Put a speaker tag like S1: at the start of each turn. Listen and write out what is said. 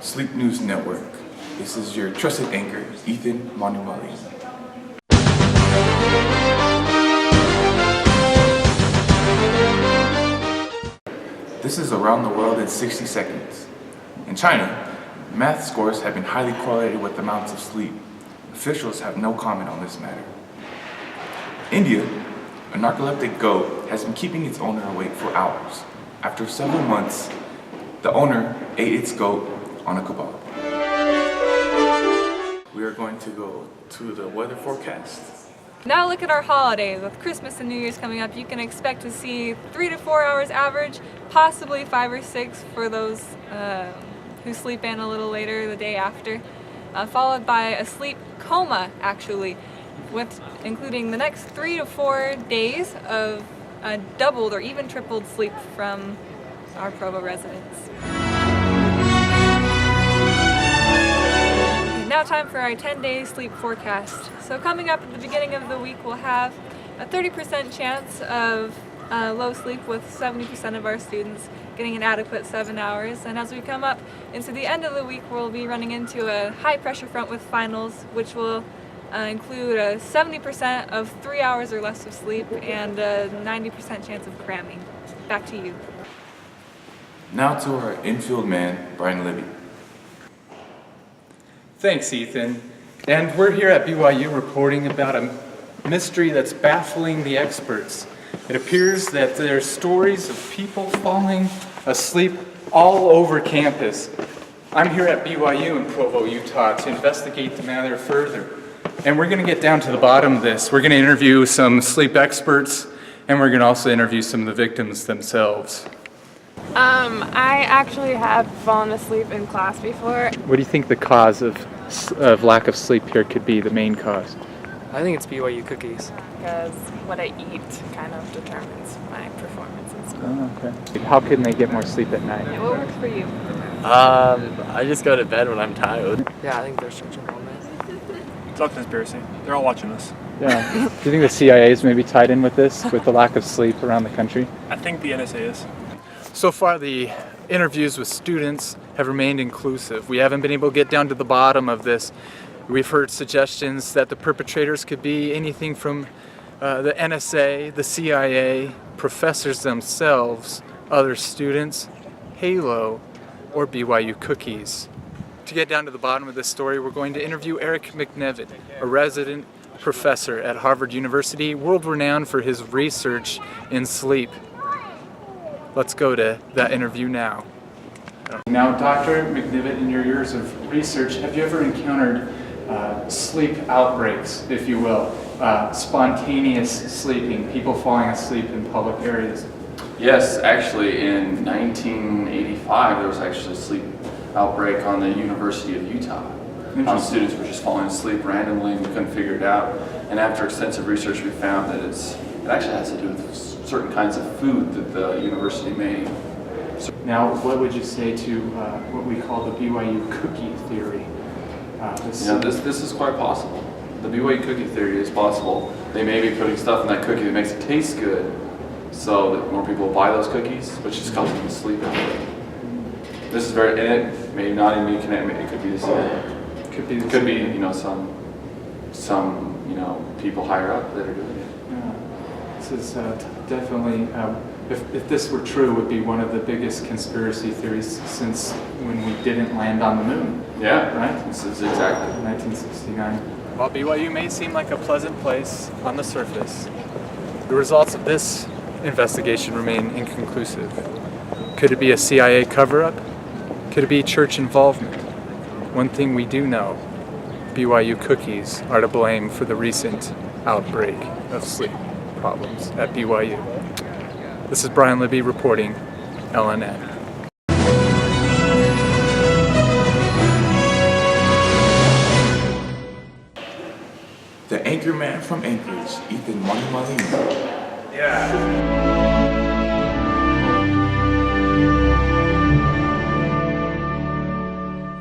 S1: Sleep News Network. This is your trusted anchor, Ethan Manumali. This is Around the World in 60 Seconds. In China, math scores have been highly correlated with amounts of sleep. Officials have no comment on this matter. India, a narcoleptic goat has been keeping its owner awake for hours. After several months, the owner ate its goat on a kebab. We are going to go to the weather forecast.
S2: Now look at our holidays. With Christmas and New Year's coming up, you can expect to see 3 to 4 hours average, possibly 5 or 6 for those who sleep in a little later the day after, followed by a sleep coma actually, with including the next 3 to 4 days of doubled or even tripled sleep from our Provo residents. Now time for our 10-day sleep forecast. So coming up at the beginning of the week, we'll have a 30% chance of low sleep, with 70% of our students getting an adequate 7 hours. And as we come up into the end of the week, we'll be running into a high pressure front with finals, which will include a 70% of 3 hours or less of sleep and a 90% chance of cramming. Back to you.
S1: Now to our infield man, Brian Libby.
S3: Thanks, Ethan. And we're here at BYU reporting about a mystery that's baffling the experts. It appears that there are stories of people falling asleep all over campus. I'm here at BYU in Provo, Utah to investigate the matter further. And we're going to get down to the bottom of this. We're going to interview some sleep experts, and we're going to also interview some of the victims themselves.
S4: I actually have fallen asleep in class before.
S3: What do you think the cause of lack of sleep here could be, the main cause?
S5: I think it's BYU cookies.
S4: Because what I eat kind of determines my performance in school.
S3: Oh, okay. How can they get more sleep at night?
S4: Yeah, what works for you?
S5: I just go to bed when I'm tired. Yeah, I think there's church involvement.
S6: It's all conspiracy. They're all watching us.
S3: Yeah. Do you think the CIA is maybe tied in with this, with the lack of sleep around the country?
S6: I think the NSA is.
S3: So far, the interviews with students have remained inclusive. We haven't been able to get down to the bottom of this. We've heard suggestions that the perpetrators could be anything from the NSA, the CIA, professors themselves, other students, Halo, or BYU cookies. To get down to the bottom of this story, we're going to interview Eric McNevin, a resident professor at Harvard University, world-renowned for his research in sleep. Let's go to that interview now. Now, Dr. McNevin, in your years of research, have you ever encountered sleep outbreaks, if you will, spontaneous sleeping, people falling asleep in public areas?
S7: Yes, actually in 1985 there was actually a sleep outbreak on the University of Utah. Students were just falling asleep randomly and we couldn't figure it out. And after extensive research we found that it actually has to do with certain kinds of food that the university made.
S3: Now, what would you say to what we call the BYU cookie theory?
S7: This is quite possible. The BYU cookie theory is possible. They may be putting stuff in that cookie that makes it taste good so that more people buy those cookies, which is causing them to sleep anyway. This is very, and it may not even be connected, it could be the same. It could be some people higher up that are doing it.
S3: This is definitely, if this were true, would be one of the biggest conspiracy theories since when we didn't land on the moon.
S7: Yeah,
S3: right?
S7: This is exactly.
S3: 1969. While BYU may seem like a pleasant place on the surface, the results of this investigation remain inconclusive. Could it be a CIA cover-up? Could it be church involvement? One thing we do know, BYU cookies are to blame for the recent outbreak of sleep problems at BYU. This is Brian Libby reporting, LNN.
S1: The anchor man from Anchorage, Ethan Manumali.
S6: Yeah.